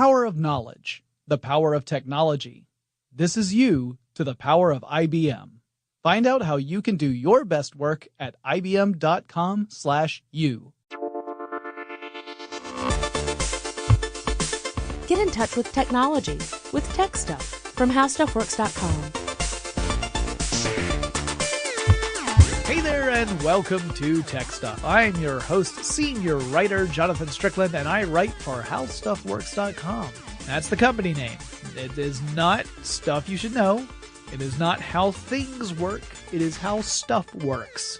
power of knowledge, the power of technology. This is you to the power of IBM. Find out how you can do your best work at ibm.com/you. Get in touch with technology with TechStuff from HowStuffWorks.com. Hey there, and welcome to TechStuff. I'm your host, senior writer Jonathan Strickland, and I write for HowStuffWorks.com. That's the company name. It is not stuff you should know. It is not how things work. It is how stuff works.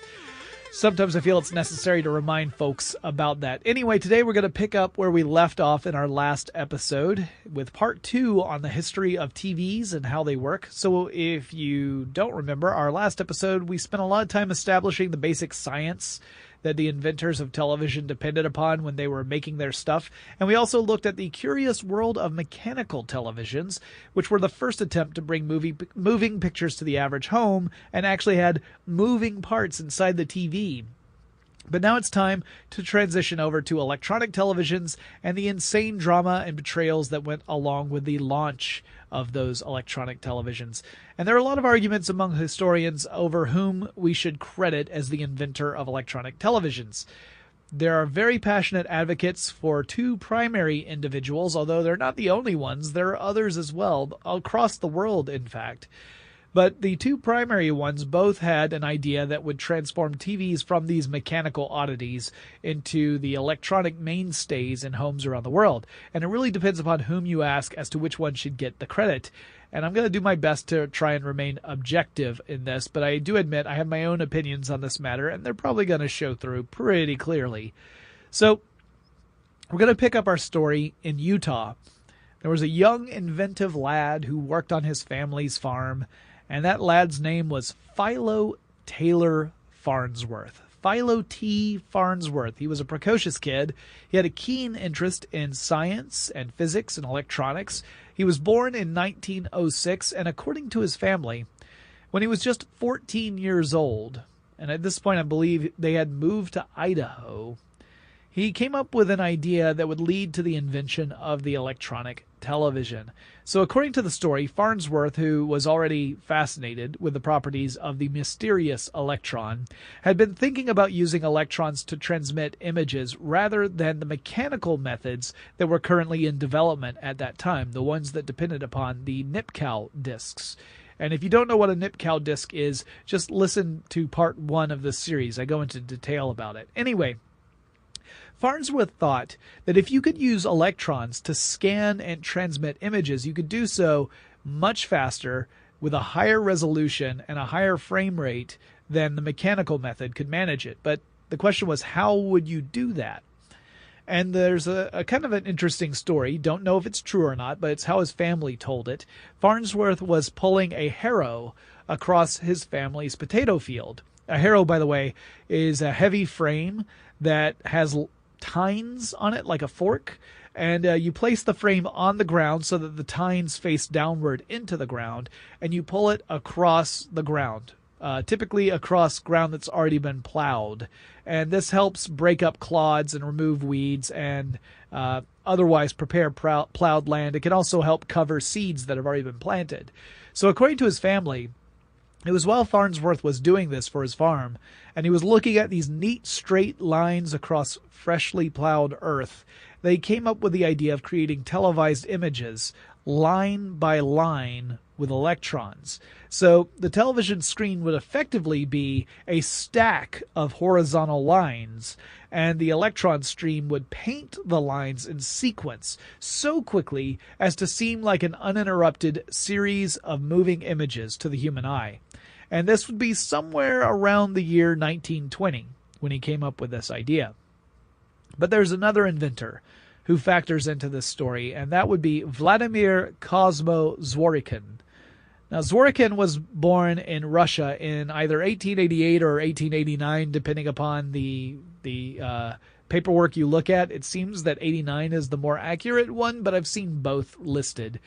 Sometimes I feel it's necessary to remind folks about that. Anyway, today we're going to pick up where we left off in our last episode with part 2 on the history of TVs and how they work. So if you don't remember, our last episode, we spent a lot of time establishing the basic science that the inventors of television depended upon when they were making their stuff. And we also looked at the curious world of mechanical televisions, which were the first attempt to bring moving pictures to the average home and actually had moving parts inside the TV. But now it's time to transition over to electronic televisions and the insane drama and betrayals that went along with the launch of those electronic televisions. And there are a lot of arguments among historians over whom we should credit as the inventor of electronic televisions. There are very passionate advocates for 2 primary individuals, although they're not the only ones. There are others as well, across the world, in fact. But the 2 primary ones both had an idea that would transform TVs from these mechanical oddities into the electronic mainstays in homes around the world. And it really depends upon whom you ask as to which one should get the credit. And I'm going to do my best to try and remain objective in this, but I do admit I have my own opinions on this matter, and they're probably going to show through pretty clearly. So we're going to pick up our story in Utah. There was a young, inventive lad who worked on his family's farm, and that lad's name was Philo Taylor Farnsworth. Philo T. Farnsworth. He was a precocious kid. He had a keen interest in science and physics and electronics. He was born in 1906, and according to his family, when he was just 14 years old, and at this point I believe they had moved to Idaho, he came up with an idea that would lead to the invention of the electronic television. So according to the story, Farnsworth, who was already fascinated with the properties of the mysterious electron, had been thinking about using electrons to transmit images rather than the mechanical methods that were currently in development at that time, the ones that depended upon the Nipkow discs. And if you don't know what a Nipkow disc is, just listen to part 1 of this series. I go into detail about it. Anyway, Farnsworth thought that if you could use electrons to scan and transmit images, you could do so much faster with a higher resolution and a higher frame rate than the mechanical method could manage it. But the question was, how would you do that? And there's a kind of an interesting story. Don't know if it's true or not, but it's how his family told it. Farnsworth was pulling a harrow across his family's potato field. A harrow, by the way, is a heavy frame that has tines on it like a fork, and you place the frame on the ground so that the tines face downward into the ground, and you pull it across the ground, typically across ground that's already been plowed. And this helps break up clods and remove weeds and otherwise prepare plowed land. It can also help cover seeds that have already been planted. So according to his family, it was while Farnsworth was doing this for his farm, and he was looking at these neat straight lines across freshly plowed earth, they came up with the idea of creating televised images, line by line, with electrons. So the television screen would effectively be a stack of horizontal lines, and the electron stream would paint the lines in sequence so quickly as to seem like an uninterrupted series of moving images to the human eye. And this would be somewhere around the year 1920 when he came up with this idea. But there's another inventor who factors into this story, and that would be Vladimir Cosmo Zworykin. Now, Zworykin was born in Russia in either 1888 or 1889, depending upon the paperwork you look at. It seems that 89 is the more accurate one, but I've seen both listed.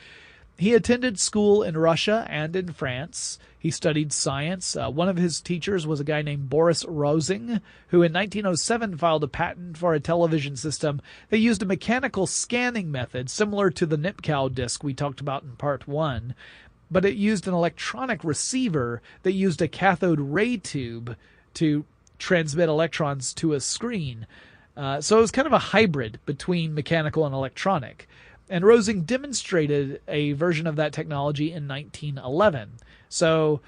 He attended school in Russia and in France. He studied science. One of his teachers was a guy named Boris Rosing, who in 1907 filed a patent for a television system that used a mechanical scanning method similar to the Nipkow disc we talked about in part 1, but it used an electronic receiver that used a cathode ray tube to transmit electrons to a screen. So it was kind of a hybrid between mechanical and electronic. And Rosing demonstrated a version of that technology in 1911. So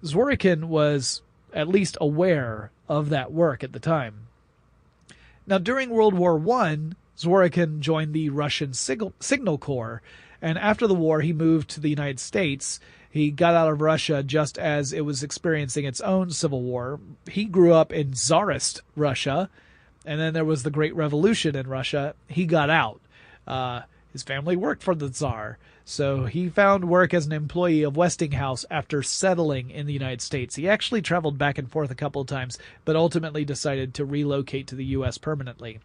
Zworykin was at least aware of that work at the time. Now, during World War I, Zworykin joined the Russian Signal Corps, and after the war, he moved to the United States. He got out of Russia just as it was experiencing its own civil war. He grew up in Tsarist Russia, and then there was the Great Revolution in Russia. He got out. His family worked for the Tsar, so he found work as an employee of Westinghouse after settling in the United States. He actually traveled back and forth a couple of times, but ultimately decided to relocate to the U.S. permanently.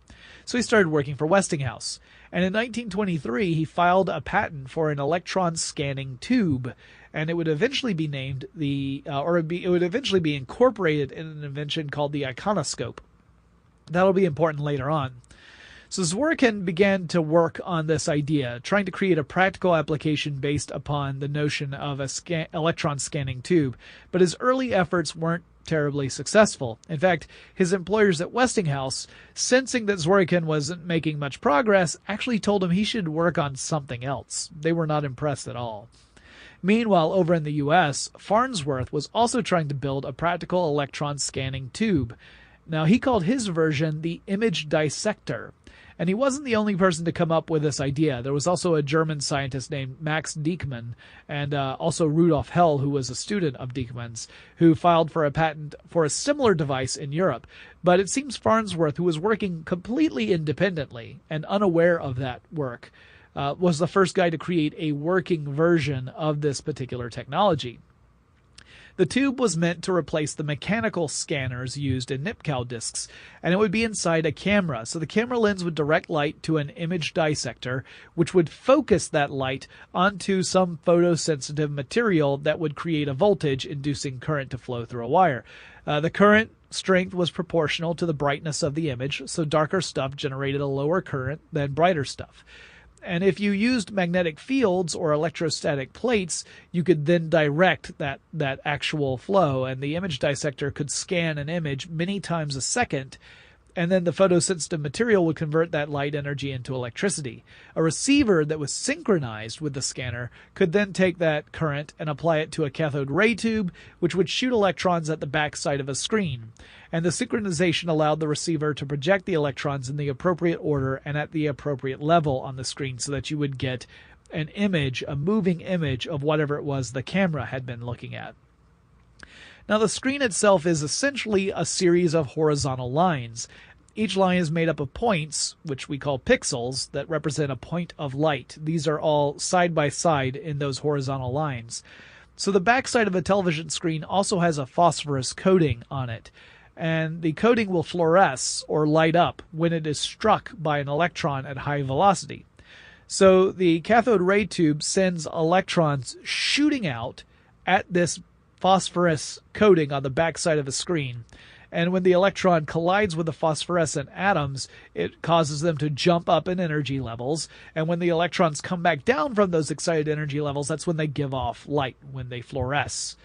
So he started working for Westinghouse. And in 1923, he filed a patent for an electron scanning tube, and it would eventually be named it would eventually be incorporated in an invention called the iconoscope. That'll be important later on. So Zworykin began to work on this idea, trying to create a practical application based upon the notion of a electron scanning tube, but his early efforts weren't terribly successful. In fact, his employers at Westinghouse, sensing that Zworykin wasn't making much progress, actually told him he should work on something else. They were not impressed at all. Meanwhile, over in the U.S., Farnsworth was also trying to build a practical electron scanning tube. Now, he called his version the image dissector. And he wasn't the only person to come up with this idea. There was also a German scientist named Max Dieckmann, and also Rudolf Hell, who was a student of Dieckmann's, who filed for a patent for a similar device in Europe. But it seems Farnsworth, who was working completely independently and unaware of that work, was the first guy to create a working version of this particular technology. The tube was meant to replace the mechanical scanners used in Nipkow discs, and it would be inside a camera. So the camera lens would direct light to an image dissector, which would focus that light onto some photosensitive material that would create a voltage, inducing current to flow through a wire. The current strength was proportional to the brightness of the image, so darker stuff generated a lower current than brighter stuff. And if you used magnetic fields or electrostatic plates, you could then direct that actual flow, and the image dissector could scan an image many times a second, and then the photosensitive material would convert that light energy into electricity. A receiver that was synchronized with the scanner could then take that current and apply it to a cathode ray tube, which would shoot electrons at the backside of a screen. And the synchronization allowed the receiver to project the electrons in the appropriate order and at the appropriate level on the screen so that you would get an image, a moving image of whatever it was the camera had been looking at. Now, the screen itself is essentially a series of horizontal lines. Each line is made up of points, which we call pixels, that represent a point of light. These are all side by side in those horizontal lines. So the backside of a television screen also has a phosphorus coating on it, and the coating will fluoresce or light up when it is struck by an electron at high velocity. So the cathode ray tube sends electrons shooting out at this phosphorus coating on the backside of a screen. And when the electron collides with the phosphorescent atoms, it causes them to jump up in energy levels. And when the electrons come back down from those excited energy levels, that's when they give off light, when they fluoresce.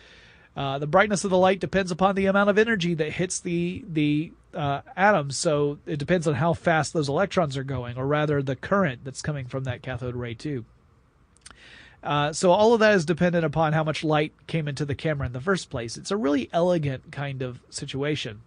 The brightness of the light depends upon the amount of energy that hits the atoms, so it depends on how fast those electrons are going, or rather the current that's coming from that cathode ray tube. So all of that is dependent upon how much light came into the camera in the first place. It's a really elegant kind of situation.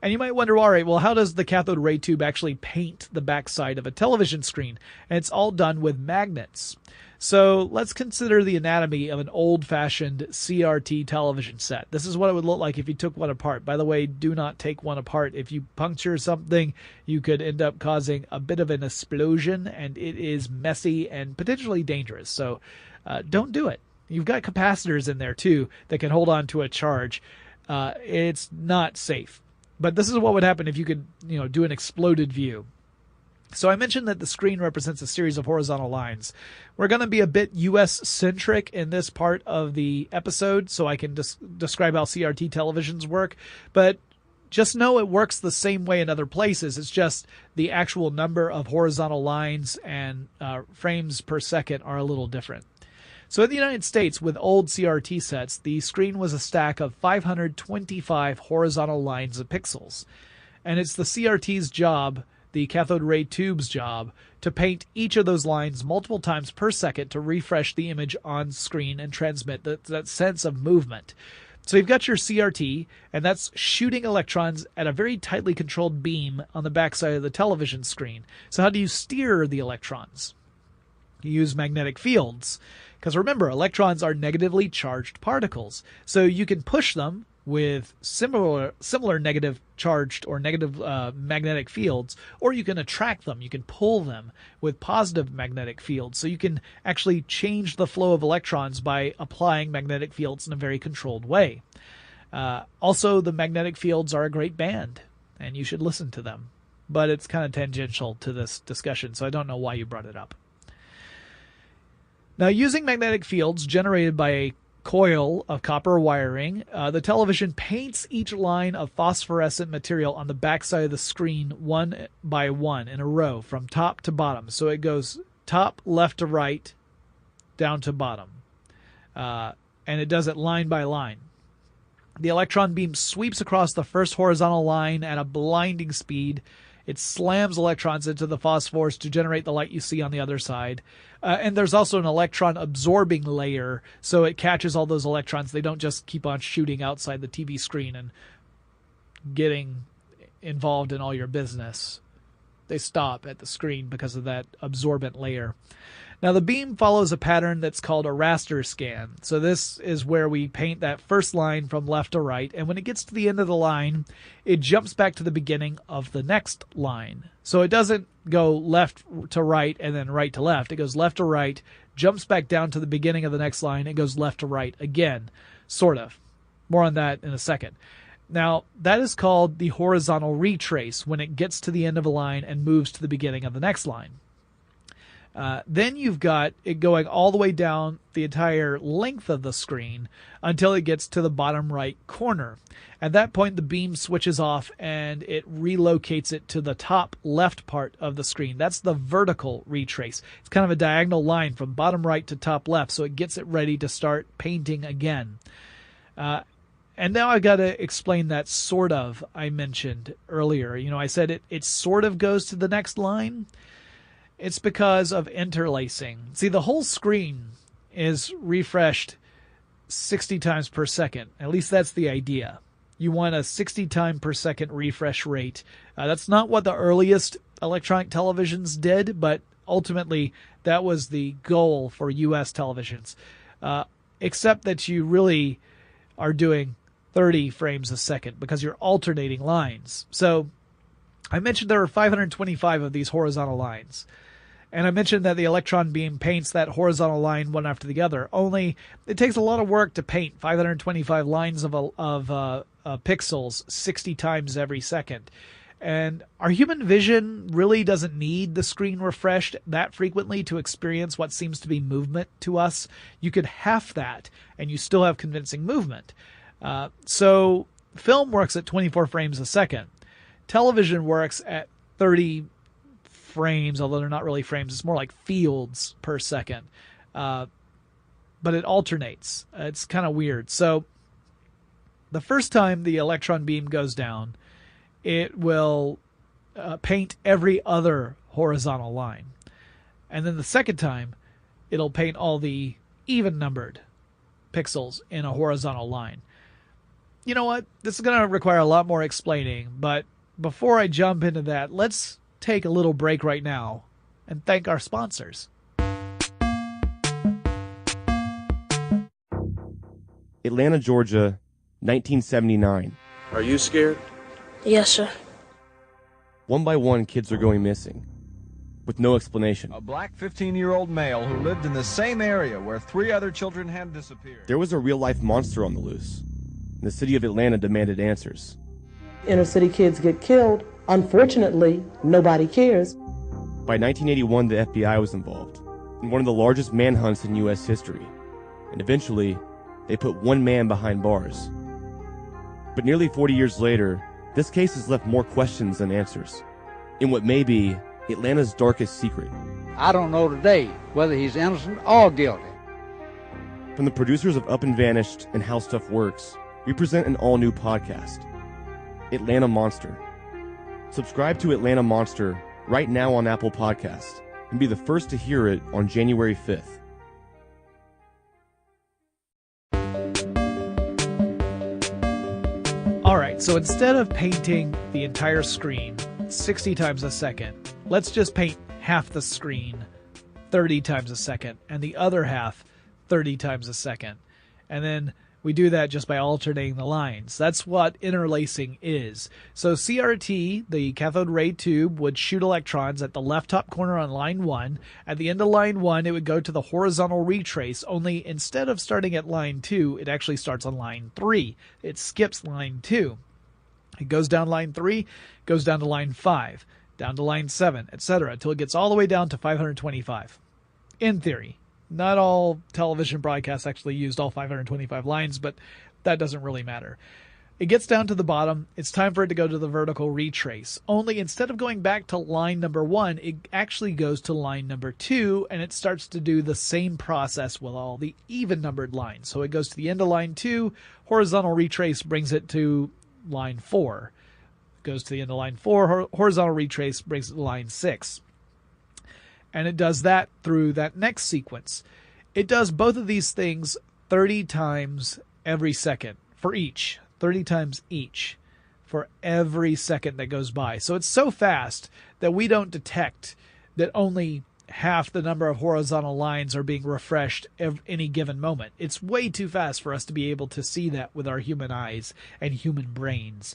And you might wonder, all right, well, how does the cathode ray tube actually paint the backside of a television screen? And it's all done with magnets. So let's consider the anatomy of an old-fashioned CRT television set. This is what it would look like if you took one apart. By the way, do not take one apart. If you puncture something, you could end up causing a bit of an explosion, and it is messy and potentially dangerous. So don't do it. You've got capacitors in there, too, that can hold on to a charge. It's not safe. But this is what would happen if you could, do an exploded view. So I mentioned that the screen represents a series of horizontal lines. We're going to be a bit US-centric in this part of the episode, so I can describe how CRT televisions work. But just know it works the same way in other places. It's just the actual number of horizontal lines and frames per second are a little different. So in the United States, with old CRT sets, the screen was a stack of 525 horizontal lines of pixels. And it's the CRT's job, the cathode ray tube's job, to paint each of those lines multiple times per second to refresh the image on screen and transmit that sense of movement. So you've got your CRT, and that's shooting electrons at a very tightly controlled beam on the backside of the television screen. So how do you steer the electrons? You use magnetic fields. Because remember, electrons are negatively charged particles. So you can push them with similar negative charged or negative magnetic fields, or you can attract them. You can pull them with positive magnetic fields. So you can actually change the flow of electrons by applying magnetic fields in a very controlled way. Also, the magnetic fields are a great band, and you should listen to them. But it's kind of tangential to this discussion, so I don't know why you brought it up. Now, using magnetic fields generated by a coil of copper wiring, the television paints each line of phosphorescent material on the backside of the screen one by one in a row from top to bottom. So it goes top, left to right, down to bottom. And it does it line by line. The electron beam sweeps across the first horizontal line at a blinding speed. It slams electrons into the phosphors to generate the light you see on the other side. And there's also an electron absorbing layer, so it catches all those electrons. They don't just keep on shooting outside the TV screen and getting involved in all your business. They stop at the screen because of that absorbent layer. Now, the beam follows a pattern that's called a raster scan. So this is where we paint that first line from left to right, and when it gets to the end of the line, it jumps back to the beginning of the next line. So it doesn't go left to right and then right to left. It goes left to right, jumps back down to the beginning of the next line, and goes left to right again, sort of. More on that in a second. Now, that is called the horizontal retrace when it gets to the end of a line and moves to the beginning of the next line. Then you've got it going all the way down the entire length of the screen until it gets to the bottom right corner. At that point, the beam switches off and it relocates it to the top left part of the screen. That's the vertical retrace. It's kind of a diagonal line from bottom right to top left, so it gets it ready to start painting again. And now I've got to explain that sort of I mentioned earlier. You know, I said it sort of goes to the next line. It's because of interlacing. See, the whole screen is refreshed 60 times per second. At least that's the idea. You want a 60 time per second refresh rate. That's not what the earliest electronic televisions did, but ultimately that was the goal for US televisions. Except that you really are doing 30 frames a second because you're alternating lines. So I mentioned there are 525 of these horizontal lines. And I mentioned that the electron beam paints that horizontal line one after the other. Only it takes a lot of work to paint 525 lines of pixels 60 times every second. And our human vision really doesn't need the screen refreshed that frequently to experience what seems to be movement to us. You could half that and you still have convincing movement. So film works at 24 frames a second. Television works at 30 frames, although they're not really frames. It's more like fields per second. But it alternates. It's kind of weird. So the first time the electron beam goes down, it will paint every other horizontal line. And then the second time, it'll paint all the even-numbered pixels in a horizontal line. You know what? This is going to require a lot more explaining, but before I jump into that, let's take a little break right now and thank our sponsors. Atlanta, Georgia, 1979. Are you scared? Yes, sir. One by one, kids are going missing, with no explanation. A black 15-year-old male who lived in the same area where 3 other children had disappeared. There was a real-life monster on the loose, and the city of Atlanta demanded answers. Inner city kids get killed. Unfortunately, nobody cares. By 1981, the FBI was involved in one of the largest manhunts in U.S. history, and eventually, they put one man behind bars. But nearly 40 years later, this case has left more questions than answers, in what may be Atlanta's darkest secret. I don't know today whether he's innocent or guilty. From the producers of Up and Vanished and How Stuff Works, we present an all-new podcast, Atlanta Monster. Subscribe to Atlanta Monster right now on Apple Podcasts and be the first to hear it on January 5th. Alright, so instead of painting the entire screen 60 times a second, let's just paint half the screen 30 times a second and the other half 30 times a second. And then we do that just by alternating the lines. That's what interlacing is. So CRT, the cathode ray tube, would shoot electrons at the left top corner on line 1. At the end of line 1, it would go to the horizontal retrace, only instead of starting at line 2, it actually starts on line 3. It skips line 2. It goes down line 3, goes down to line 5, down to line 7, etc., until it gets all the way down to 525. In theory. Not all television broadcasts actually used all 525 lines, but that doesn't really matter. It gets down to the bottom. It's time for it to go to the vertical retrace. Only instead of going back to line number 1, it actually goes to line number 2, and it starts to do the same process with all the even-numbered lines. So it goes to the end of line 2, horizontal retrace brings it to line 4. Goes to the end of line 4, horizontal retrace brings it to line 6. And it does that through that next sequence. It does both of these things 30 times every second for each. 30 times each for every second that goes by. So it's so fast that we don't detect that only half the number of horizontal lines are being refreshed any given moment. It's way too fast for us to be able to see that with our human eyes and human brains.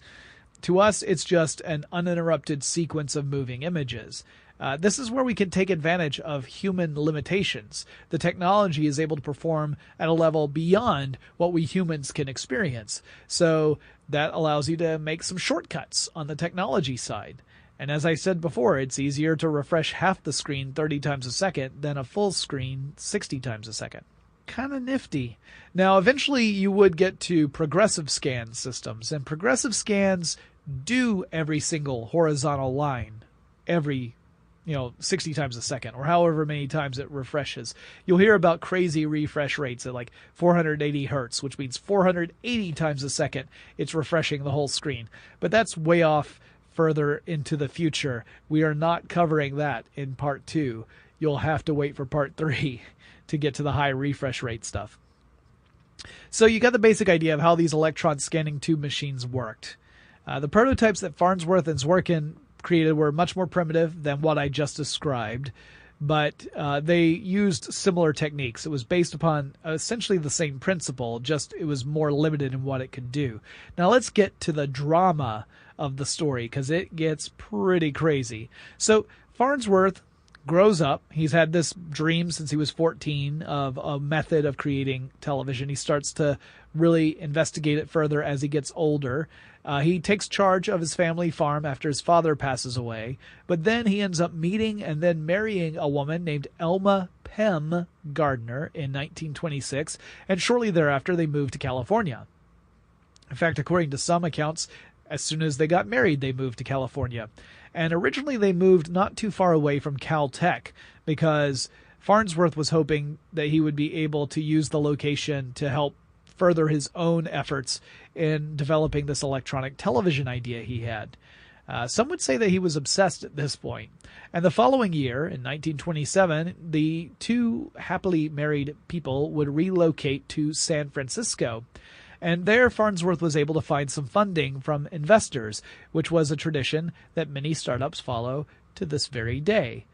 To us, it's just an uninterrupted sequence of moving images. This is where we can take advantage of human limitations. The technology is able to perform at a level beyond what we humans can experience. So that allows you to make some shortcuts on the technology side. And as I said before, it's easier to refresh half the screen 30 times a second than a full screen 60 times a second. Kind of nifty. Now, eventually you would get to progressive scan systems, and progressive scans do every single horizontal line every 60 times a second, or however many times it refreshes. You'll hear about crazy refresh rates at like 480 hertz, which means 480 times a second it's refreshing the whole screen. But that's way off further into the future. We are not covering that in part 2. You'll have to wait for part 3 to get to the high refresh rate stuff. So you got the basic idea of how these electron scanning tube machines worked. The prototypes that Farnsworth and Zworykin created were much more primitive than what I just described, but they used similar techniques. It was based upon essentially the same principle, just it was more limited in what it could do. Now let's get to the drama of the story, because it gets pretty crazy. So Farnsworth grows up. He's had this dream since he was 14 of a method of creating television. He starts to really investigate it further as he gets older. He takes charge of his family farm after his father passes away, but then he ends up meeting and then marrying a woman named Elma Pem Gardner in 1926, and shortly thereafter they moved to California. In fact, according to some accounts, as soon as they got married, they moved to California. And originally they moved not too far away from Caltech, because Farnsworth was hoping that he would be able to use the location to help further his own efforts in developing this electronic television idea he had. Some would say that he was obsessed at this point. And the following year, in 1927, the two happily married people would relocate to San Francisco. And there Farnsworth was able to find some funding from investors, which was a tradition that many startups follow to this very day.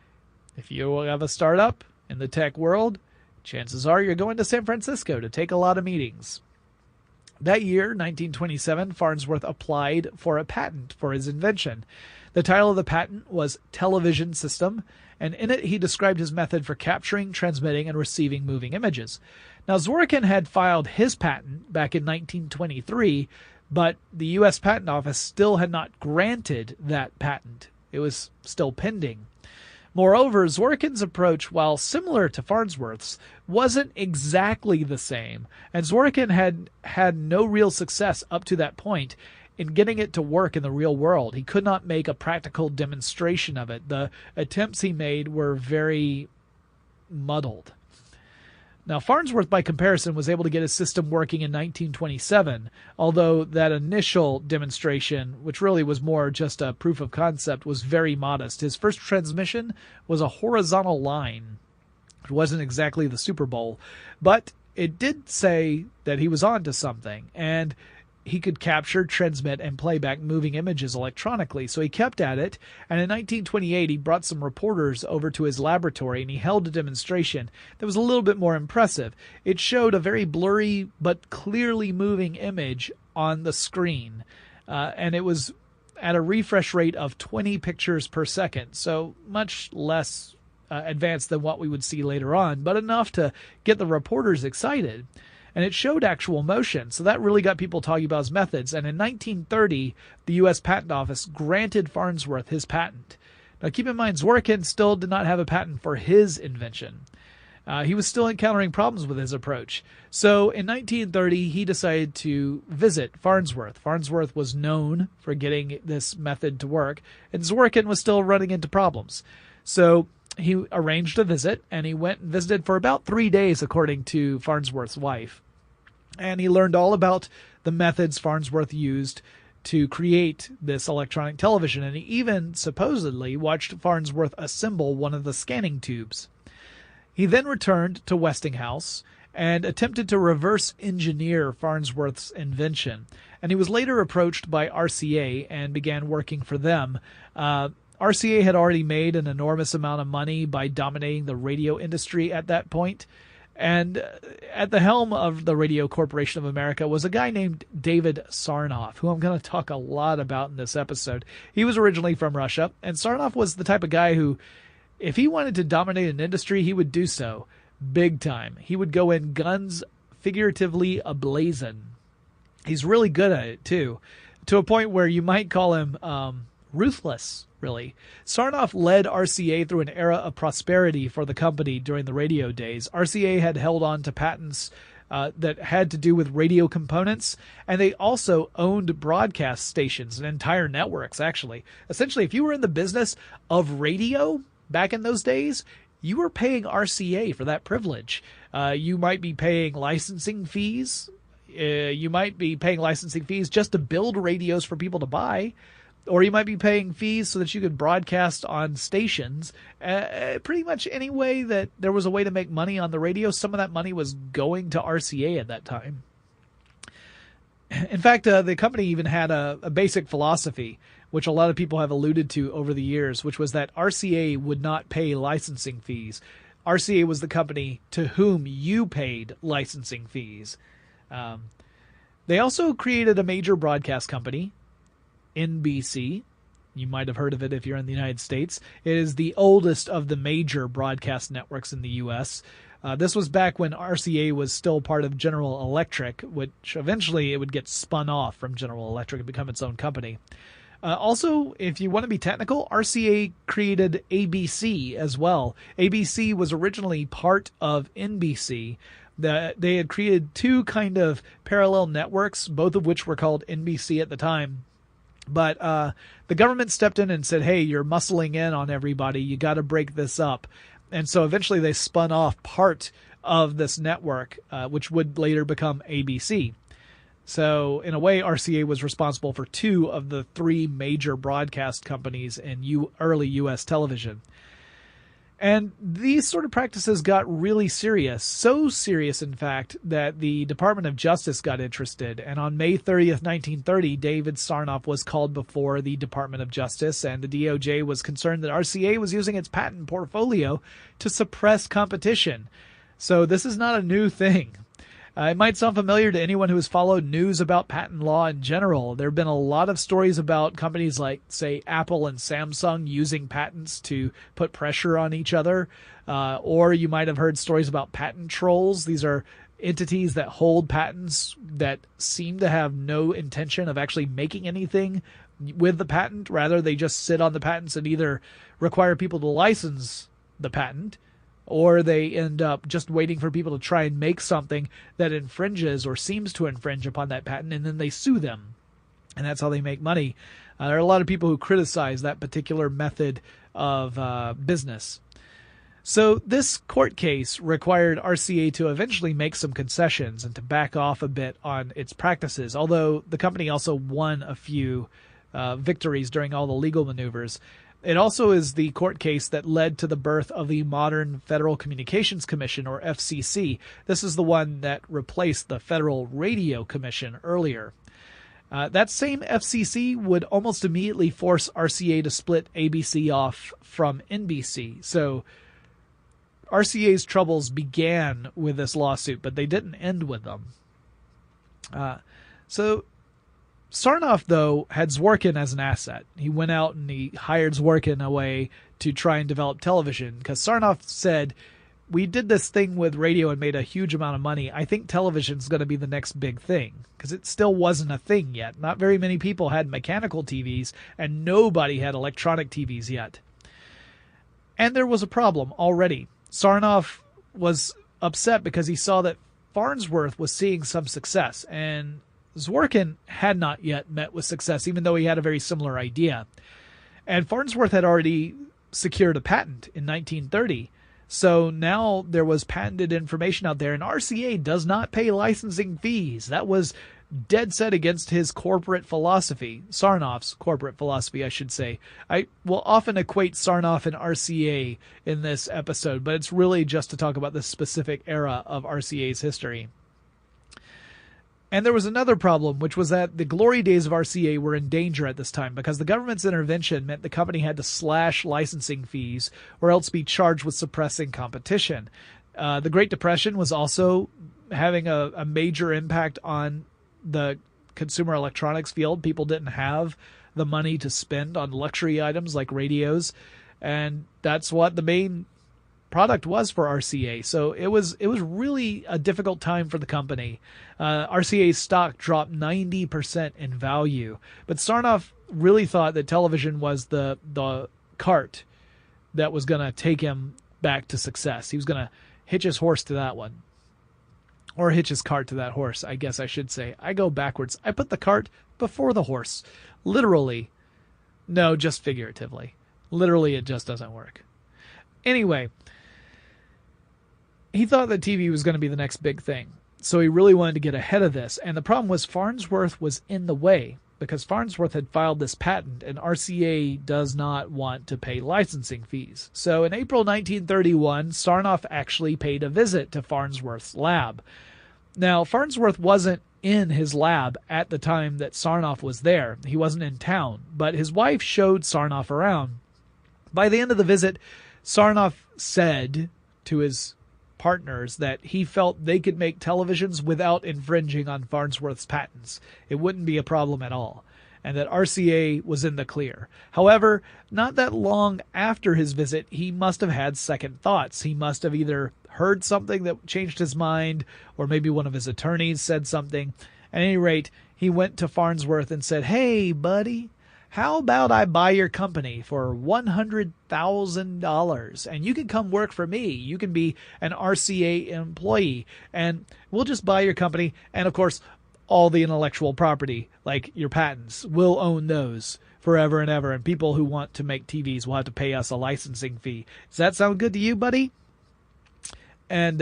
If you have a startup in the tech world, chances are you're going to San Francisco to take a lot of meetings. That year, 1927, Farnsworth applied for a patent for his invention. The title of the patent was Television System, and in it he described his method for capturing, transmitting, and receiving moving images. Now, Zworykin had filed his patent back in 1923, but the U.S. Patent Office still had not granted that patent. It was still pending. Moreover, Zworykin's approach, while similar to Farnsworth's, wasn't exactly the same, and Zworykin had no real success up to that point in getting it to work in the real world. He could not make a practical demonstration of it. The attempts he made were very muddled. Now, Farnsworth, by comparison, was able to get his system working in 1927, although that initial demonstration, which really was more just a proof of concept, was very modest. His first transmission was a horizontal line. It wasn't exactly the Super Bowl, but it did say that he was on to something, and he could capture, transmit, and play back moving images electronically. So he kept at it, and in 1928 he brought some reporters over to his laboratory and he held a demonstration that was a little bit more impressive. It showed a very blurry but clearly moving image on the screen, and it was at a refresh rate of 20 pictures per second, so much less advanced than what we would see later on, but enough to get the reporters excited. And it showed actual motion, so that really got people talking about his methods. And in 1930, the U.S. Patent Office granted Farnsworth his patent. Now keep in mind, Zworykin still did not have a patent for his invention. He was still encountering problems with his approach. So in 1930, he decided to visit Farnsworth. Farnsworth was known for getting this method to work, and Zworykin was still running into problems. So he arranged a visit, and he went and visited for about 3 days, according to Farnsworth's wife. And he learned all about the methods Farnsworth used to create this electronic television, and he even supposedly watched Farnsworth assemble one of the scanning tubes. He then returned to Westinghouse and attempted to reverse engineer Farnsworth's invention, and he was later approached by RCA and began working for them. RCA had already made an enormous amount of money by dominating the radio industry at that point. And at the helm of the Radio Corporation of America was a guy named David Sarnoff, who I'm going to talk a lot about in this episode. He was originally from Russia, and Sarnoff was the type of guy who, if he wanted to dominate an industry, he would do so big time. He would go in guns figuratively ablazing. He's really good at it, too, to a point where you might call him ruthless, really. Sarnoff led RCA through an era of prosperity for the company during the radio days. RCA had held on to patents that had to do with radio components, and they also owned broadcast stations and entire networks, actually. Essentially, if you were in the business of radio back in those days, you were paying RCA for that privilege. You might be paying licensing fees. You might be paying licensing fees just to build radios for people to buy. Or you might be paying fees so that you could broadcast on stations. Pretty much any way that there was a way to make money on the radio, some of that money was going to RCA at that time. In fact, the company even had a basic philosophy, which a lot of people have alluded to over the years, which was that RCA would not pay licensing fees. RCA was the company to whom you paid licensing fees. They also created a major broadcast company, NBC. You might have heard of it if you're in the United States. It is the oldest of the major broadcast networks in the U.S. This was back when RCA was still part of General Electric, which eventually it would get spun off from General Electric and become its own company. Also, if you want to be technical, RCA created ABC as well. ABC was originally part of NBC. They had created two kind of parallel networks, both of which were called NBC at the time. But the government stepped in and said, hey, you're muscling in on everybody. You got to break this up. And so eventually they spun off part of this network, which would later become ABC. So in a way, RCA was responsible for two of the three major broadcast companies in early U.S. television. And these sort of practices got really serious, so serious, in fact, that the Department of Justice got interested. And on May 30th, 1930, David Sarnoff was called before the Department of Justice, and the DOJ was concerned that RCA was using its patent portfolio to suppress competition. So this is not a new thing. It might sound familiar to anyone who has followed news about patent law in general. There have been a lot of stories about companies like, say, Apple and Samsung using patents to put pressure on each other. Or you might have heard stories about patent trolls. These are entities that hold patents that seem to have no intention of actually making anything with the patent. Rather, they just sit on the patents and either require people to license the patent, or they end up just waiting for people to try and make something that infringes or seems to infringe upon that patent, and then they sue them. And that's how they make money. There are a lot of people who criticize that particular method of business. So this court case required RCA to eventually make some concessions and to back off a bit on its practices, although the company also won a few victories during all the legal maneuvers. It also is the court case that led to the birth of the modern Federal Communications Commission, or FCC. This is the one that replaced the Federal Radio Commission earlier. That same FCC would almost immediately force RCA to split ABC off from NBC. So RCA's troubles began with this lawsuit, but they didn't end with them. So Sarnoff, though, had Zworykin as an asset. He went out and he hired Zworykin away to try and develop television, because Sarnoff said, we did this thing with radio and made a huge amount of money. I think television's going to be the next big thing, because it still wasn't a thing yet. Not very many people had mechanical TVs, and nobody had electronic TVs yet. And there was a problem already. Sarnoff was upset because he saw that Farnsworth was seeing some success, and Zworykin had not yet met with success, even though he had a very similar idea. And Farnsworth had already secured a patent in 1930. So now there was patented information out there, and RCA does not pay licensing fees. That was dead set against his corporate philosophy, Sarnoff's corporate philosophy, I should say. I will often equate Sarnoff and RCA in this episode, but it's really just to talk about this specific era of RCA's history. And there was another problem, which was that the glory days of RCA were in danger at this time, because the government's intervention meant the company had to slash licensing fees or else be charged with suppressing competition. The Great Depression was also having a major impact on the consumer electronics field. People didn't have the money to spend on luxury items like radios, and that's what the main product was for RCA. So it was really a difficult time for the company. RCA's stock dropped 90% in value, but Sarnoff really thought that television was the cart that was going to take him back to success. He was going to hitch his horse to that one, or hitch his cart to that horse, I guess I should say. I go backwards. I put the cart before the horse. Literally. No, just figuratively. Literally, it just doesn't work. Anyway, he thought that TV was going to be the next big thing. So he really wanted to get ahead of this. And the problem was Farnsworth was in the way, because Farnsworth had filed this patent, and RCA does not want to pay licensing fees. So in April 1931, Sarnoff actually paid a visit to Farnsworth's lab. Now, Farnsworth wasn't in his lab at the time that Sarnoff was there. He wasn't in town, but his wife showed Sarnoff around. By the end of the visit, Sarnoff said to his partners that he felt they could make televisions without infringing on Farnsworth's patents. It wouldn't be a problem at all, and that RCA was in the clear. However, not that long after his visit, he must have had second thoughts. He must have either heard something that changed his mind, or maybe one of his attorneys said something. At any rate, he went to Farnsworth and said, "Hey, buddy, how about I buy your company for $100,000 and you can come work for me? You can be an RCA employee and we'll just buy your company. And of course, all the intellectual property, like your patents, we'll own those forever and ever. And people who want to make TVs will have to pay us a licensing fee. Does that sound good to you, buddy?" And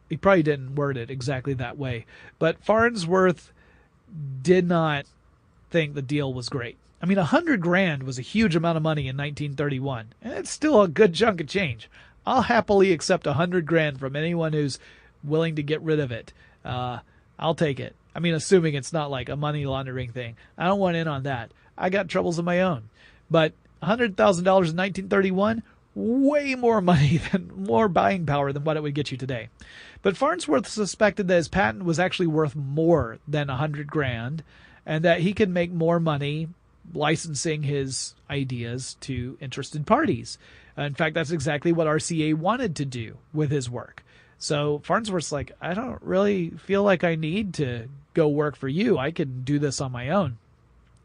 he probably didn't word it exactly that way. But Farnsworth did not think the deal was great. I mean, $100,000 was a huge amount of money in 1931, and it's still a good chunk of change. I'll happily accept $100,000 from anyone who's willing to get rid of it. I'll take it. I mean, assuming it's not like a money laundering thing. I don't want in on that. I got troubles of my own. But $100,000 in 1931, way more money, more buying power than what it would get you today. But Farnsworth suspected that his patent was actually worth more than $100,000, and that he could make more money licensing his ideas to interested parties. In fact, that's exactly what RCA wanted to do with his work. So Farnsworth's like, I don't really feel like I need to go work for you. I can do this on my own.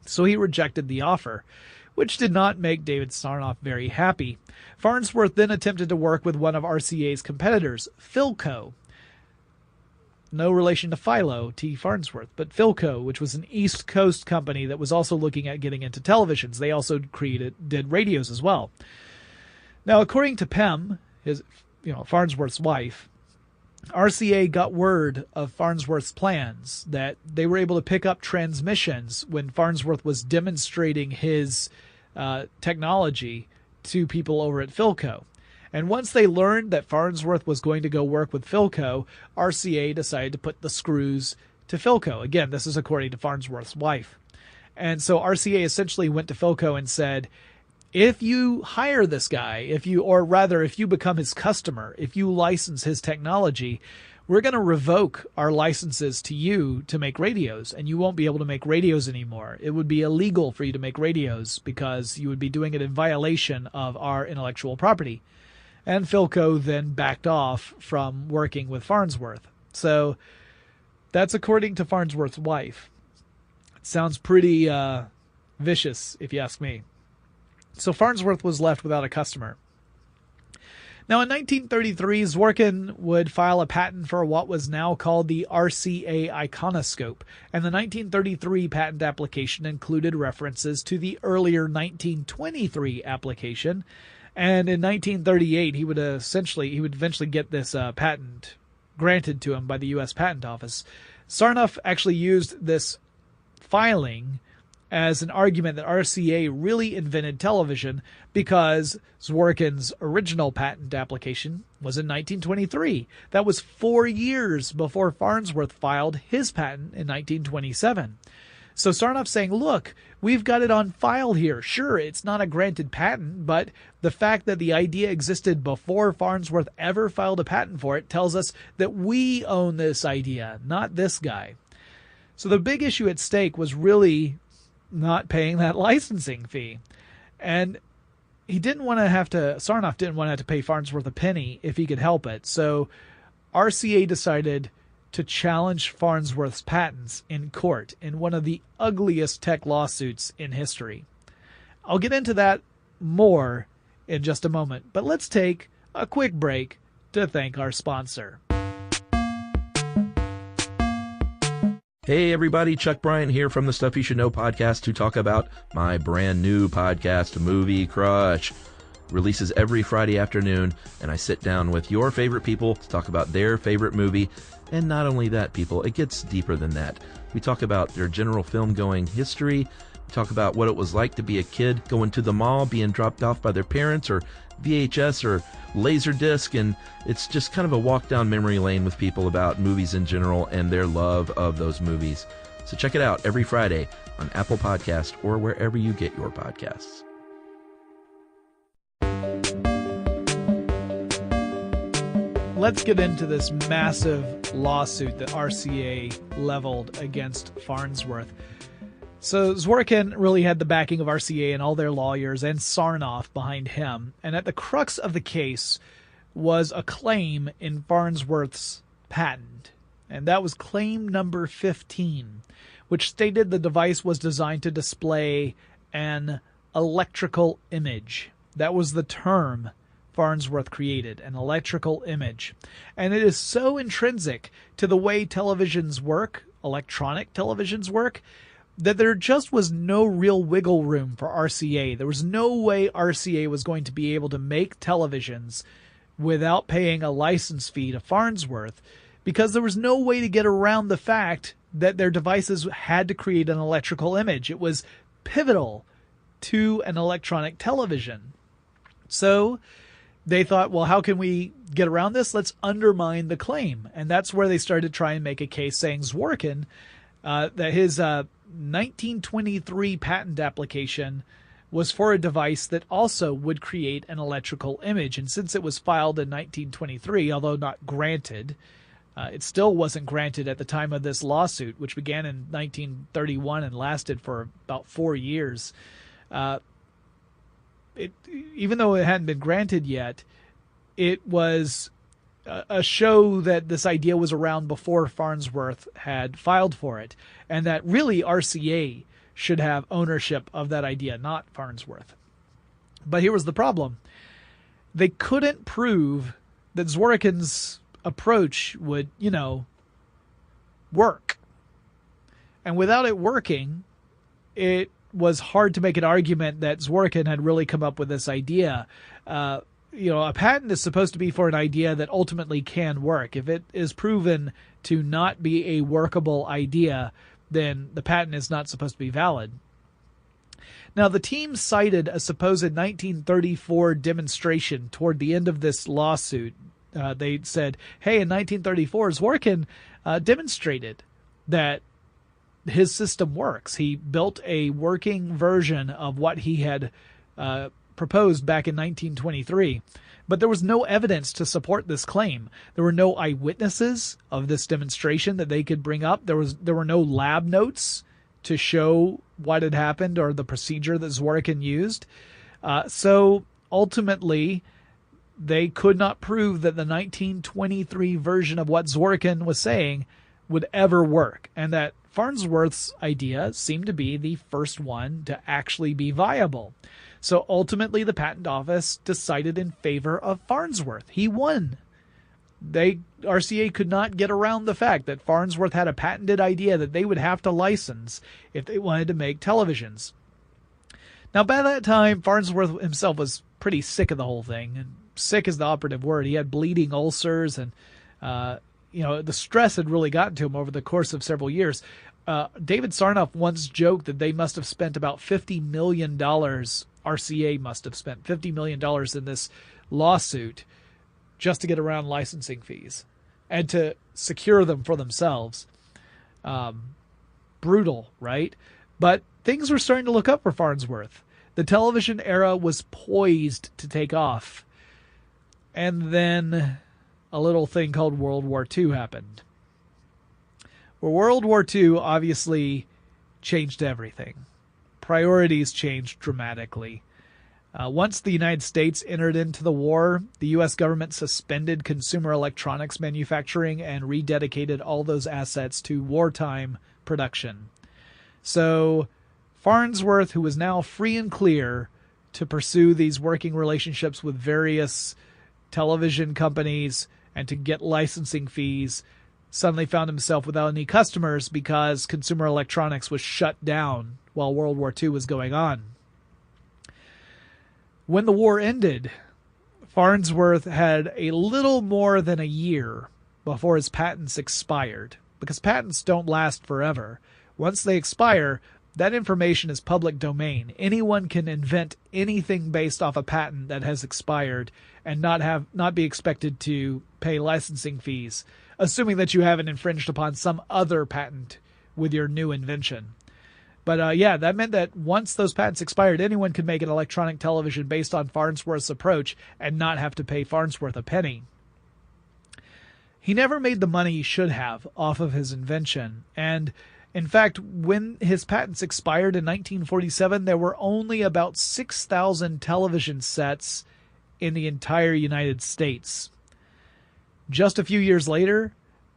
So he rejected the offer, which did not make David Sarnoff very happy. Farnsworth then attempted to work with one of RCA's competitors, Philco. No relation to Philo T. Farnsworth, but Philco, which was an East Coast company that was also looking at getting into televisions. They also did radios as well. Now, according to Pem, Farnsworth's wife, RCA got word of Farnsworth's plans, that they were able to pick up transmissions when Farnsworth was demonstrating his technology to people over at Philco. And once they learned that Farnsworth was going to go work with Philco, RCA decided to put the screws to Philco. Again, this is according to Farnsworth's wife. And so RCA essentially went to Philco and said, if you hire this guy, if you become his customer, if you license his technology, we're going to revoke our licenses to you to make radios, and you won't be able to make radios anymore. It would be illegal for you to make radios because you would be doing it in violation of our intellectual property. And Philco then backed off from working with Farnsworth. So that's according to Farnsworth's wife. It sounds pretty vicious, if you ask me. So Farnsworth was left without a customer. Now, in 1933, Zworykin would file a patent for what was now called the RCA iconoscope, and the 1933 patent application included references to the earlier 1923 application. And in 1938, he would eventually get this patent granted to him by the U.S. Patent Office. Sarnoff actually used this filing as an argument that RCA really invented television because Zworykin's original patent application was in 1923. That was 4 years before Farnsworth filed his patent in 1927. So Sarnoff's saying, look, we've got it on file here. Sure, it's not a granted patent, but the fact that the idea existed before Farnsworth ever filed a patent for it tells us that we own this idea, not this guy. So the big issue at stake was really not paying that licensing fee. And Sarnoff didn't want to have to pay Farnsworth a penny if he could help it. So RCA decided to challenge Farnsworth's patents in court in one of the ugliest tech lawsuits in history. I'll get into that more in just a moment, but let's take a quick break to thank our sponsor. Hey everybody, Chuck Bryant here from the Stuff You Should Know podcast to talk about my brand new podcast, Movie Crush. Releases every Friday afternoon, and I sit down with your favorite people to talk about their favorite movie. And not only that, people, it gets deeper than that. We talk about their general film-going history. We talk about what it was like to be a kid going to the mall, being dropped off by their parents, or VHS, or Laserdisc, and it's just kind of a walk down memory lane with people about movies in general and their love of those movies. So check it out every Friday on Apple Podcast or wherever you get your podcasts. Let's get into this massive lawsuit that RCA leveled against Farnsworth. So Zworykin really had the backing of RCA and all their lawyers and Sarnoff behind him. And at the crux of the case was a claim in Farnsworth's patent. And that was claim number 15, which stated the device was designed to display an electrical image. That was the term Farnsworth created, an electrical image. And it is so intrinsic to the way televisions work, electronic televisions work, that there just was no real wiggle room for RCA. There was no way RCA was going to be able to make televisions without paying a license fee to Farnsworth, because there was no way to get around the fact that their devices had to create an electrical image. It was pivotal to an electronic television. So they thought, well, how can we get around this? Let's undermine the claim. And that's where they started to try and make a case saying Zworykin, that his 1923 patent application was for a device that also would create an electrical image. And since it was filed in 1923, although not granted, it still wasn't granted at the time of this lawsuit, which began in 1931 and lasted for about 4 years. Even though it hadn't been granted yet, it was a show that this idea was around before Farnsworth had filed for it, and that really RCA should have ownership of that idea, not Farnsworth. But here was the problem. They couldn't prove that Zworykin's approach would, work. And without it working, it was hard to make an argument that Zworykin had really come up with this idea. A patent is supposed to be for an idea that ultimately can work. If it is proven to not be a workable idea, then the patent is not supposed to be valid. Now, the team cited a supposed 1934 demonstration toward the end of this lawsuit. They said, hey, in 1934, Zworykin demonstrated that his system works. He built a working version of what he had proposed back in 1923. But there was no evidence to support this claim. There were no eyewitnesses of this demonstration that they could bring up. There were no lab notes to show what had happened or the procedure that Zworykin used. So ultimately, they could not prove that the 1923 version of what Zworykin was saying would ever work, and that Farnsworth's idea seemed to be the first one to actually be viable. So ultimately, the patent office decided in favor of Farnsworth. He won. RCA could not get around the fact that Farnsworth had a patented idea that they would have to license if they wanted to make televisions. Now, by that time, Farnsworth himself was pretty sick of the whole thing. And sick is the operative word. He had bleeding ulcers, and the stress had really gotten to him over the course of several years. David Sarnoff once joked that they must have spent about $50 million. RCA must have spent $50 million in this lawsuit just to get around licensing fees and to secure them for themselves. Brutal, right? But things were starting to look up for Farnsworth. The television era was poised to take off. And then a little thing called World War II happened. Well, World War II obviously changed everything. Priorities changed dramatically. Once the United States entered into the war, the U.S. government suspended consumer electronics manufacturing and rededicated all those assets to wartime production. So Farnsworth, who was now free and clear to pursue these working relationships with various television companies and to get licensing fees, suddenly found himself without any customers because consumer electronics was shut down while World War II was going on. When the war ended, Farnsworth had a little more than a year before his patents expired, because patents don't last forever. Once they expire, that information is public domain. Anyone can invent anything based off a patent that has expired and not be expected to pay licensing fees, assuming that you haven't infringed upon some other patent with your new invention. But that meant that once those patents expired, anyone could make an electronic television based on Farnsworth's approach and not have to pay Farnsworth a penny. He never made the money he should have off of his invention, and in fact, when his patents expired in 1947, there were only about 6,000 television sets in the entire United States. Just a few years later,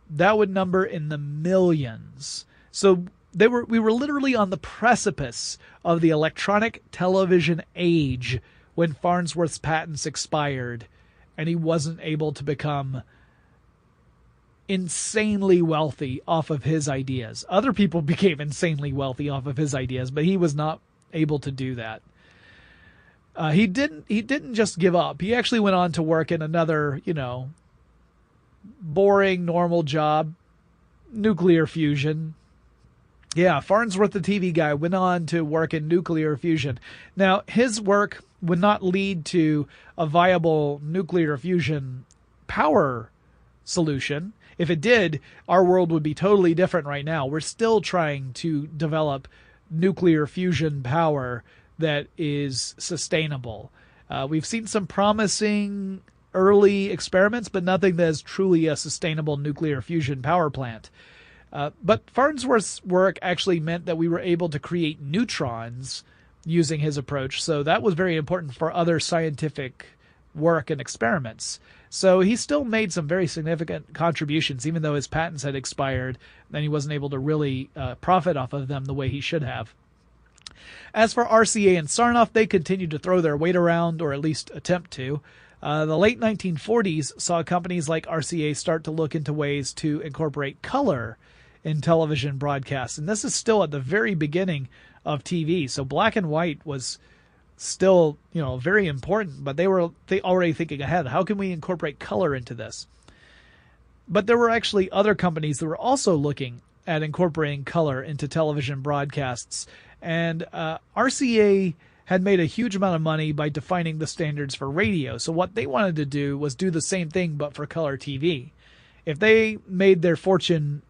that would number in the millions. So we were literally on the precipice of the electronic television age when Farnsworth's patents expired, and he wasn't able to become insanely wealthy off of his ideas. Other people became insanely wealthy off of his ideas, but he was not able to do that. He didn't just give up. He actually went on to work in another, boring, normal job, nuclear fusion. Yeah, Farnsworth, the TV guy, went on to work in nuclear fusion. Now, his work would not lead to a viable nuclear fusion power solution. If it did, our world would be totally different right now. We're still trying to develop nuclear fusion power that is sustainable. We've seen some promising early experiments, but nothing that is truly a sustainable nuclear fusion power plant. But Farnsworth's work actually meant that we were able to create neutrons using his approach, so that was very important for other scientific work and experiments. So he still made some very significant contributions, even though his patents had expired, and he wasn't able to really profit off of them the way he should have. As for RCA and Sarnoff, they continued to throw their weight around, or at least attempt to. The late 1940s saw companies like RCA start to look into ways to incorporate color in television broadcasts. And this is still at the very beginning of TV. So black and white was still, very important, but they were already thinking ahead. How can we incorporate color into this? But there were actually other companies that were also looking at incorporating color into television broadcasts. And RCA had made a huge amount of money by defining the standards for radio. So what they wanted to do was do the same thing, but for color TV. If they made their fortune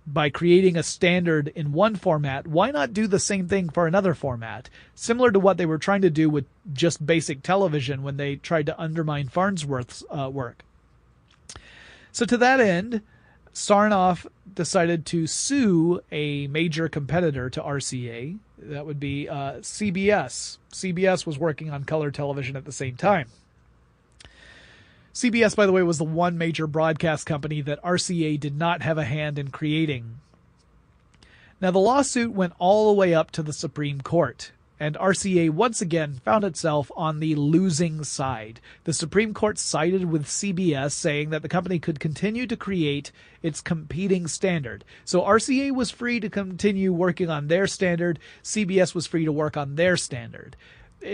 by creating a standard in one format, why not do the same thing for another format? Similar to what they were trying to do with just basic television when they tried to undermine Farnsworth's work. So to that end, Sarnoff decided to sue a major competitor to RCA. That would be CBS. CBS was working on color television at the same time. CBS, by the way, was the one major broadcast company that RCA did not have a hand in creating. Now, the lawsuit went all the way up to the Supreme Court, and RCA once again found itself on the losing side. The Supreme Court sided with CBS, saying that the company could continue to create its competing standard. So RCA was free to continue working on their standard. CBS was free to work on their standard.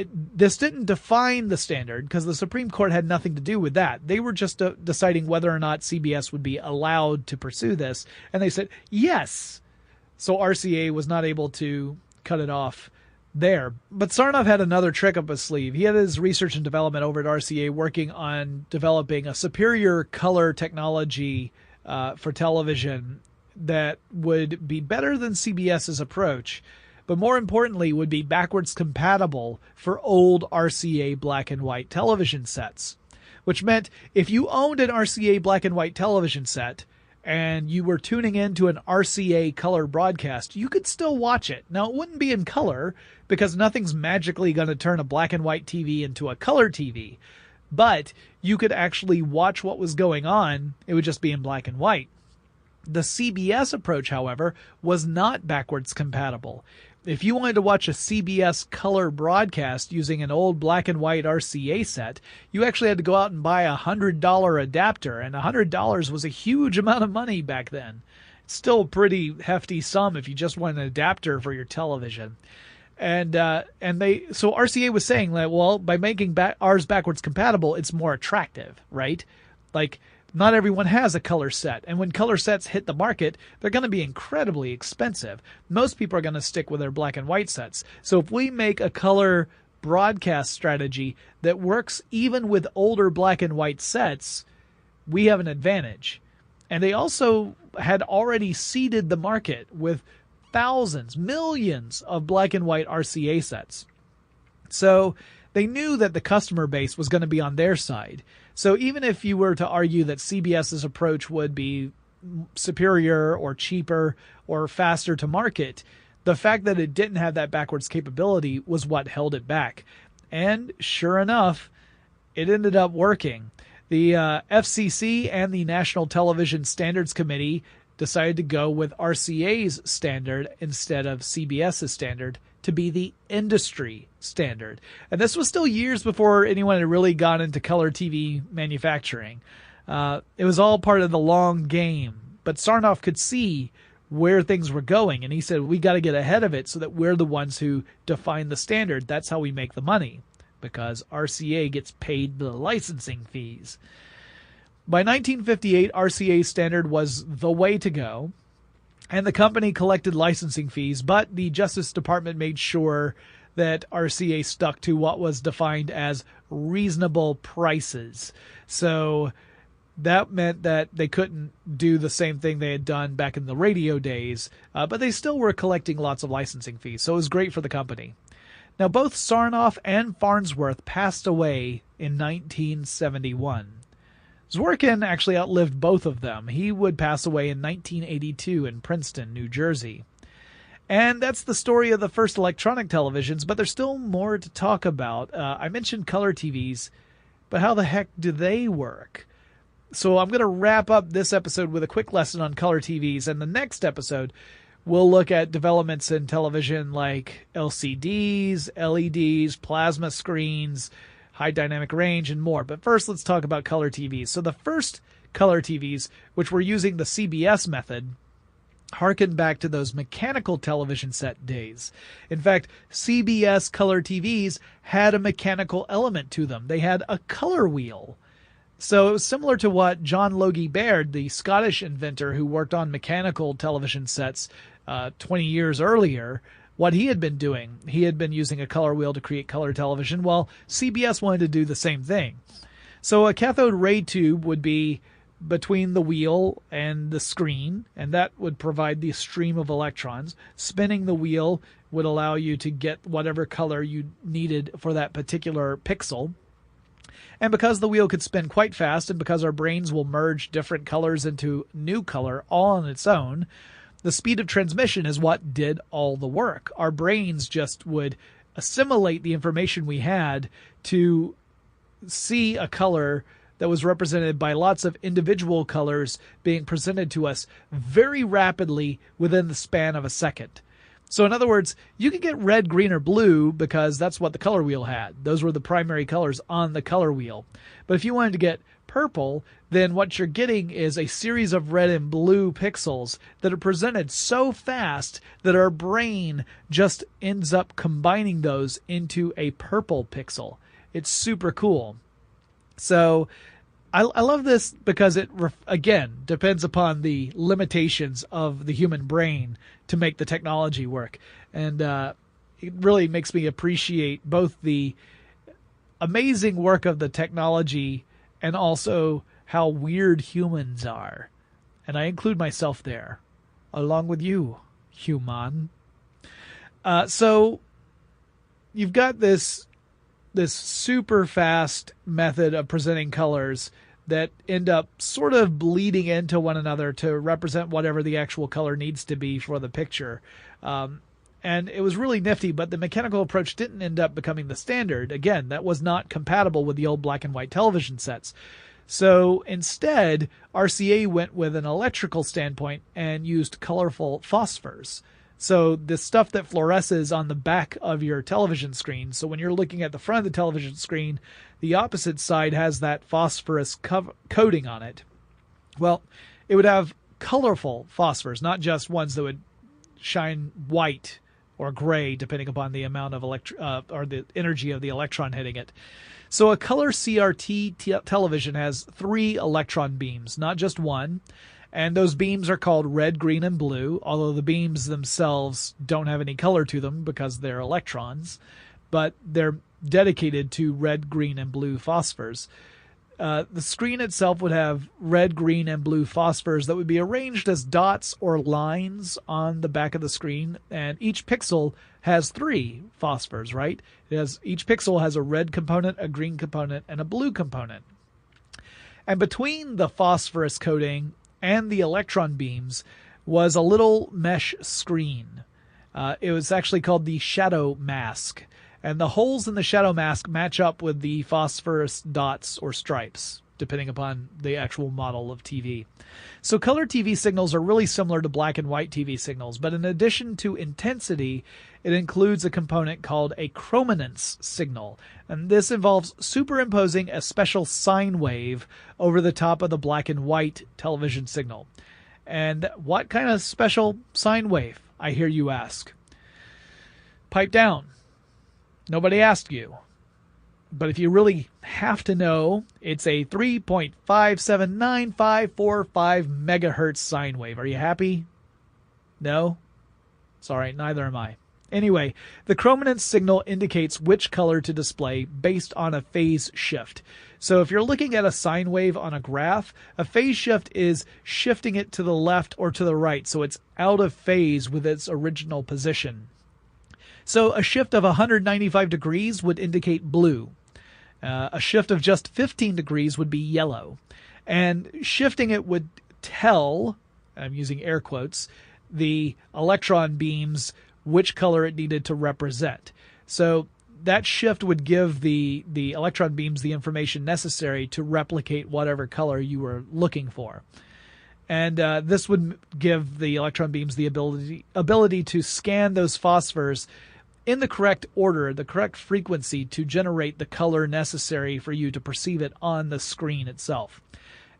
This didn't define the standard because the Supreme Court had nothing to do with that. They were just deciding whether or not CBS would be allowed to pursue this. And they said, yes. So RCA was not able to cut it off there. But Sarnoff had another trick up his sleeve. He had his research and development over at RCA working on developing a superior color technology for television that would be better than CBS's approach, but more importantly would be backwards compatible for old RCA black and white television sets, which meant if you owned an RCA black and white television set and you were tuning into an RCA color broadcast, you could still watch it. Now, it wouldn't be in color because nothing's magically going to turn a black and white TV into a color TV, but you could actually watch what was going on. It would just be in black and white. The CBS approach, however, was not backwards compatible. If you wanted to watch a CBS color broadcast using an old black and white RCA set, you actually had to go out and buy a $100 adapter, and $100 was a huge amount of money back then. It's still a pretty hefty sum if you just want an adapter for your television. So RCA was saying that, well, by making ours backwards compatible, it's more attractive, right? Like, not everyone has a color set, and when color sets hit the market, they're going to be incredibly expensive. Most people are going to stick with their black and white sets. So if we make a color broadcast strategy that works even with older black and white sets, we have an advantage. And they also had already seeded the market with thousands, millions of black and white RCA sets. So they knew that the customer base was going to be on their side. So even if you were to argue that CBS's approach would be superior or cheaper or faster to market, the fact that it didn't have that backwards capability was what held it back. And sure enough, it ended up working. The FCC and the National Television Standards Committee decided to go with RCA's standard instead of CBS's standard to be the industry standard. And this was still years before anyone had really gone into color TV manufacturing. It was all part of the long game. But Sarnoff could see where things were going, and he said, we got to get ahead of it so that we're the ones who define the standard. That's how we make the money, because RCA gets paid the licensing fees. By 1958, RCA's standard was the way to go, and the company collected licensing fees, but the Justice Department made sure that RCA stuck to what was defined as reasonable prices. So that meant that they couldn't do the same thing they had done back in the radio days, but they still were collecting lots of licensing fees, so it was great for the company. Now, both Sarnoff and Farnsworth passed away in 1971. Zworykin actually outlived both of them. He would pass away in 1982 in Princeton, New Jersey. And that's the story of the first electronic televisions, but there's still more to talk about. I mentioned color TVs, but how the heck do they work? So I'm going to wrap up this episode with a quick lesson on color TVs. And the next episode, we'll look at developments in television like LCDs, LEDs, plasma screens, high dynamic range, and more. But first, let's talk about color TVs. So the first color TVs, which were using the CBS method, harken back to those mechanical television set days. In fact, CBS color TVs had a mechanical element to them. They had a color wheel. So it was similar to what John Logie Baird, the Scottish inventor who worked on mechanical television sets 20 years earlier, what he had been doing. He had been using a color wheel to create color television. Well, CBS wanted to do the same thing. So a cathode ray tube would be between the wheel and the screen, and that would provide the stream of electrons. Spinning the wheel would allow you to get whatever color you needed for that particular pixel. And because the wheel could spin quite fast, and because our brains will merge different colors into new color all on its own, the speed of transmission is what did all the work. Our brains just would assimilate the information we had to see a color that was represented by lots of individual colors being presented to us very rapidly within the span of a second. So in other words, you could get red, green, or blue because that's what the color wheel had. Those were the primary colors on the color wheel. But if you wanted to get purple, then what you're getting is a series of red and blue pixels that are presented so fast that our brain just ends up combining those into a purple pixel. It's super cool. So I love this because it, again, depends upon the limitations of the human brain to make the technology work. And it really makes me appreciate both the amazing work of the technology and also how weird humans are. And I include myself there, along with you, human. So you've got this super fast method of presenting colors that end up sort of bleeding into one another to represent whatever the actual color needs to be for the picture. And it was really nifty, but the mechanical approach didn't end up becoming the standard. Again, that was not compatible with the old black and white television sets. So instead, RCA went with an electrical standpoint and used colorful phosphors. So the stuff that fluoresces on the back of your television screen. So when you're looking at the front of the television screen, the opposite side has that phosphorus coating on it. Well, it would have colorful phosphors, not just ones that would shine white or gray, depending upon the amount of or the energy of the electron hitting it. So a color CRT television has 3 electron beams, not just one. And those beams are called red, green, and blue, although the beams themselves don't have any color to them because they're electrons, but they're dedicated to red, green, and blue phosphors. The screen itself would have red, green, and blue phosphors that would be arranged as dots or lines on the back of the screen, and each pixel has 3 phosphors, right? Each pixel has a red component, a green component, and a blue component. And between the phosphorus coating and the electron beams was a little mesh screen. It was actually called the shadow mask. And the holes in the shadow mask match up with the phosphorus dots or stripes, depending upon the actual model of TV. So color TV signals are really similar to black and white TV signals, but in addition to intensity, it includes a component called a chrominance signal. And this involves superimposing a special sine wave over the top of the black and white television signal. And what kind of special sine wave, I hear you ask? Pipe down. Nobody asked you. But if you really have to know, it's a 3.579545 megahertz sine wave. Are you happy? No? It's all right, neither am I. Anyway, the chrominance signal indicates which color to display based on a phase shift. So if you're looking at a sine wave on a graph, a phase shift is shifting it to the left or to the right, so it's out of phase with its original position. So a shift of 195 degrees would indicate blue. A shift of just 15 degrees would be yellow. And shifting it would tell, I'm using air quotes, the electron beams which color it needed to represent. So that shift would give the electron beams the information necessary to replicate whatever color you were looking for. And this would give the electron beams the ability to scan those phosphors in the correct order, the correct frequency to generate the color necessary for you to perceive it on the screen itself.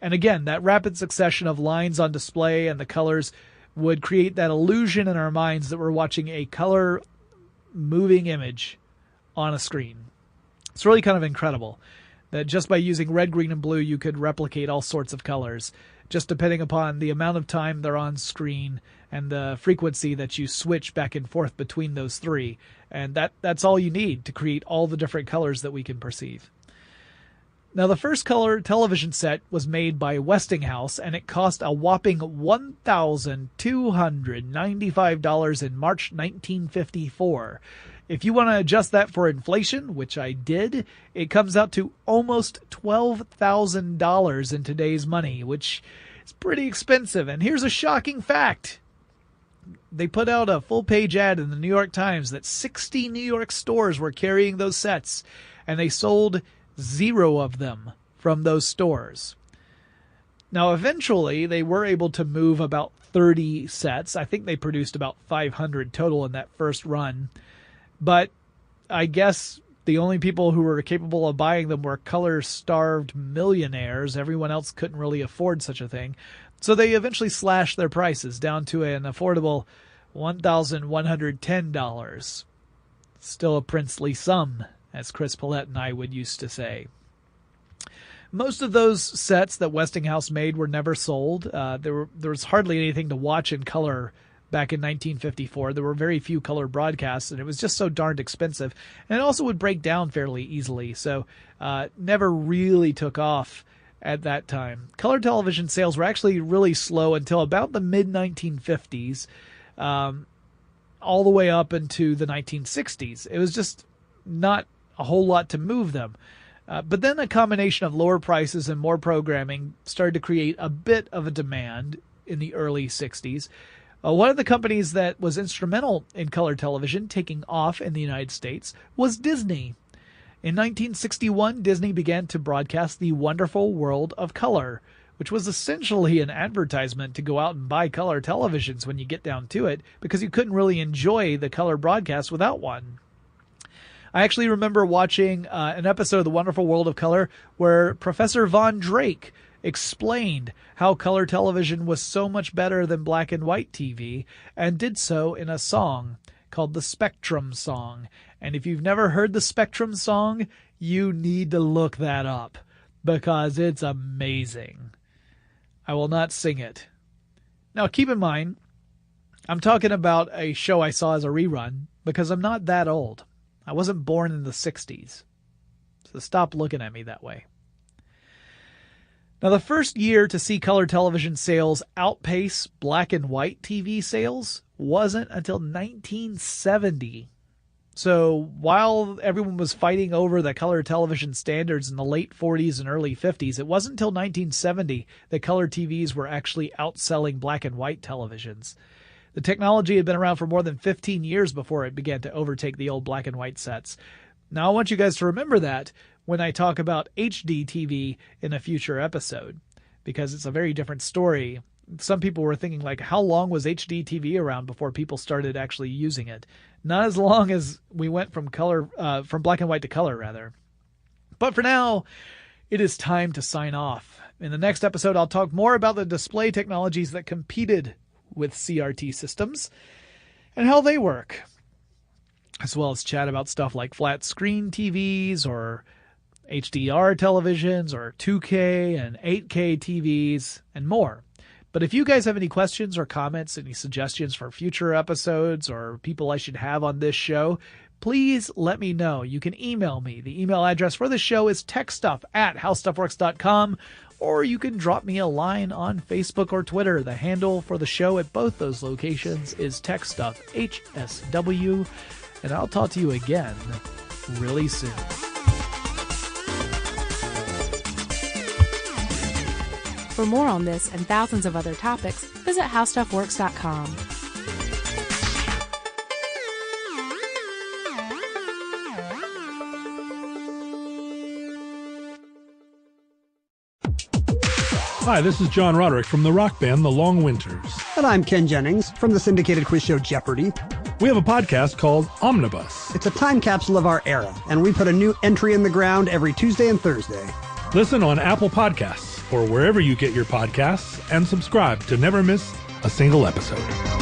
And again, that rapid succession of lines on display and the colors would create that illusion in our minds that we're watching a color moving image on a screen. It's really kind of incredible that just by using red, green, and blue, you could replicate all sorts of colors, just depending upon the amount of time they're on screen and the frequency that you switch back and forth between those three. And that's all you need to create all the different colors that we can perceive. Now, the first color television set was made by Westinghouse, and it cost a whopping $1,295 in March 1954. If you want to adjust that for inflation, which I did, it comes out to almost $12,000 in today's money, which is pretty expensive. And here's a shocking fact. They put out a full-page ad in the New York Times that 60 New York stores were carrying those sets, and they sold 0 of them from those stores. Now, eventually, they were able to move about 30 sets. I think they produced about 500 total in that first run. But I guess the only people who were capable of buying them were color-starved millionaires. Everyone else couldn't really afford such a thing. So they eventually slashed their prices down to an affordable $1,110. Still a princely sum, as Chris Paulette and I would used to say. Most of those sets that Westinghouse made were never sold. There was hardly anything to watch in color back in 1954. There were very few color broadcasts, and it was just so darned expensive. And it also would break down fairly easily, so never really took off at that time. Color television sales were actually really slow until about the mid-1950s, all the way up into the 1960s. It was just not a whole lot to move them. But then a combination of lower prices and more programming started to create a bit of a demand in the early 60s. One of the companies that was instrumental in color television taking off in the United States was Disney. In 1961, Disney began to broadcast The Wonderful World of Color, which was essentially an advertisement to go out and buy color televisions when you get down to it, because you couldn't really enjoy the color broadcast without one. I actually remember watching an episode of The Wonderful World of Color where Professor Von Drake explained how color television was so much better than black and white TV, and did so in a song called the Spectrum Song. And if you've never heard the Spectrum Song, you need to look that up, because it's amazing. I will not sing it. Now, keep in mind, I'm talking about a show I saw as a rerun, because I'm not that old. I wasn't born in the 60s. So stop looking at me that way. Now, the first year to see color television sales outpace black and white TV sales wasn't until 1970. So while everyone was fighting over the color television standards in the late 40s and early 50s, it wasn't until 1970 that color TVs were actually outselling black and white televisions. The technology had been around for more than 15 years before it began to overtake the old black and white sets. Now, I want you guys to remember that when I talk about HD TV in a future episode, because it's a very different story. Some people were thinking, like, how long was HD TV around before people started actually using it? Not as long as we went from black and white to color, rather. But for now, it is time to sign off. In the next episode, I'll talk more about the display technologies that competed with CRT systems and how they work, as well as chat about stuff like flat screen TVs or HDR televisions or 2K and 8K TVs and more. But if you guys have any questions or comments, any suggestions for future episodes or people I should have on this show, please let me know. You can email me. The email address for the show is techstuff@howstuffworks.com, or you can drop me a line on Facebook or Twitter. The handle for the show at both those locations is TechStuffHSW, and I'll talk to you again really soon. For more on this and thousands of other topics, visit howstuffworks.com. Hi, this is John Roderick from the rock band The Long Winters. And I'm Ken Jennings from the syndicated quiz show Jeopardy! We have a podcast called Omnibus. It's a time capsule of our era, and we put a new entry in the ground every Tuesday and Thursday. Listen on Apple Podcasts or wherever you get your podcasts, and subscribe to never miss a single episode.